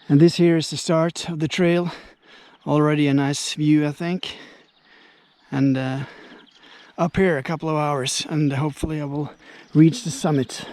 And this here is the start of the trail. Already a nice view, I think. And up here a couple of hours, and hopefully I will reach the summit.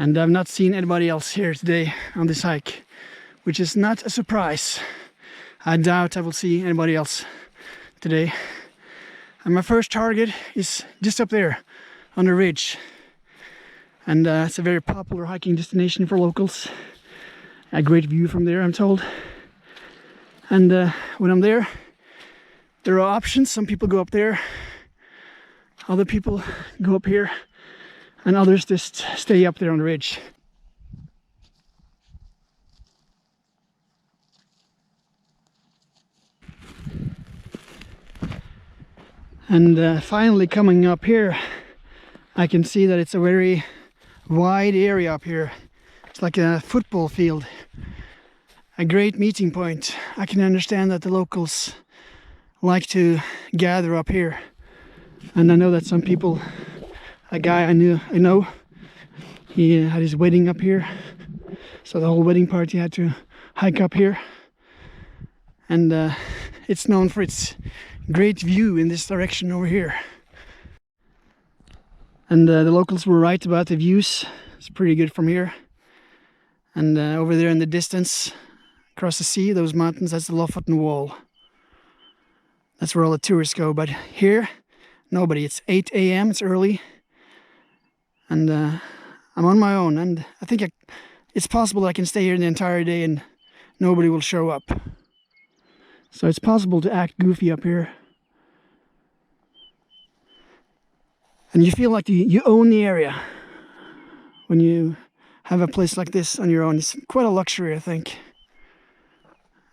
And I've not seen anybody else here today on this hike, which is not a surprise. I doubt I will see anybody else today. And my first target is just up there on the ridge. And it's a very popular hiking destination for locals. A great view from there, I'm told. And when I'm there, there are options. Some people go up there, other people go up here, and others just stay up there on the ridge. And finally coming up here, I can see that it's a very wide area up here. It's like a football field, a great meeting point. I can understand that the locals like to gather up here, and I know that some people, a guy I know, he had his wedding up here, so the whole wedding party had to hike up here. And it's known for its great view in this direction over here. And the locals were right about the views. It's pretty good from here. And over there in the distance, across the sea, those mountains, that's the Lofoten Wall. That's where all the tourists go. But here, nobody. It's 8 a.m., it's early. And I'm on my own, and I think it's possible that I can stay here the entire day and nobody will show up. So it's possible to act goofy up here. And you feel like you own the area when you have a place like this on your own. It's quite a luxury, I think.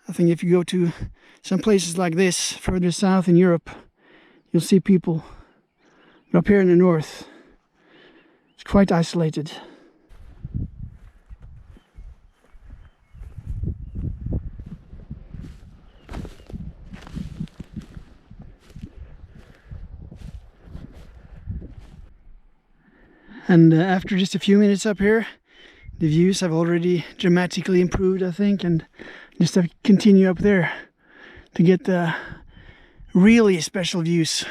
I think if you go to some places like this further south in Europe, you'll see people. But up here in the north, it's quite isolated. And after just a few minutes up here, the views have already dramatically improved, I think, and just have to continue up there to get the really special views.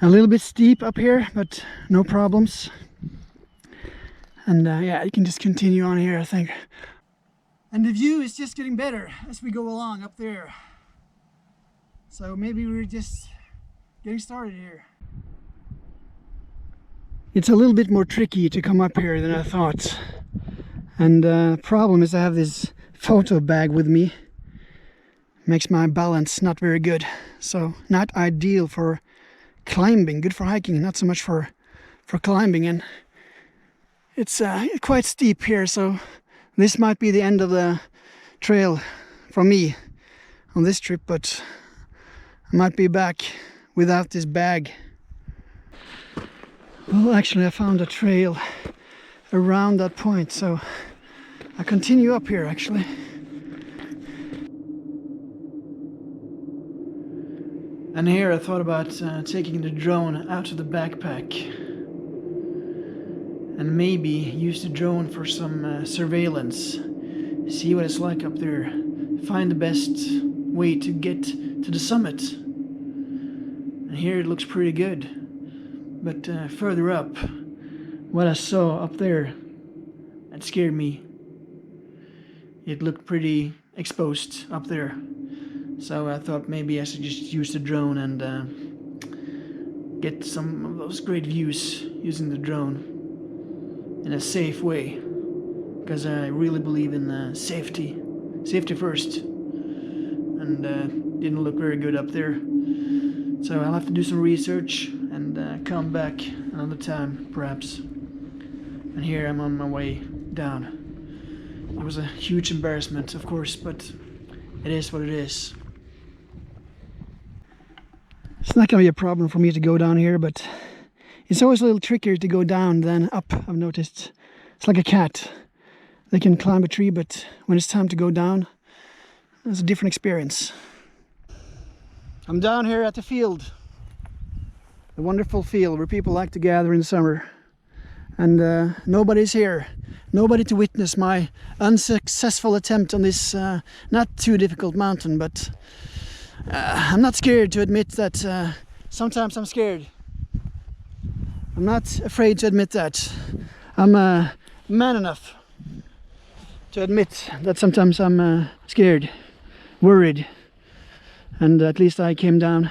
A little bit steep up here, but no problems. And yeah, you can just continue on here, I think. And the view is just getting better as we go along up there. So maybe we're just getting started here. It's a little bit more tricky to come up here than I thought. And the problem is I have this photo bag with me. Makes my balance not very good. So not ideal for climbing, good for hiking, not so much for climbing. And it's quite steep here, so this might be the end of the trail for me on this trip, but I might be back without this bag. Well, actually I found a trail around that point, so I continue up here actually. And here I thought about taking the drone out of the backpack and maybe use the drone for some surveillance, see what it's like up there, find the best way to get to the summit. And here it looks pretty good, but further up, what I saw up there, that scared me. It looked pretty exposed up there, so I thought maybe I should just use the drone and get some of those great views using the drone in a safe way, because I really believe in safety first, and didn't look very good up there. So I'll have to do some research and come back another time, perhaps. And here I'm on my way down. It was a huge embarrassment, of course, but it is what it is. It's not going to be a problem for me to go down here, but it's always a little trickier to go down than up, I've noticed. It's like a cat. They can climb a tree, but when it's time to go down, it's a different experience. I'm down here at the field. The wonderful field where people like to gather in the summer. And nobody's here. Nobody to witness my unsuccessful attempt on this not too difficult mountain, but I'm not scared to admit that sometimes I'm scared. I'm not afraid to admit that. I'm man enough to admit that sometimes I'm scared, worried, and at least I came down.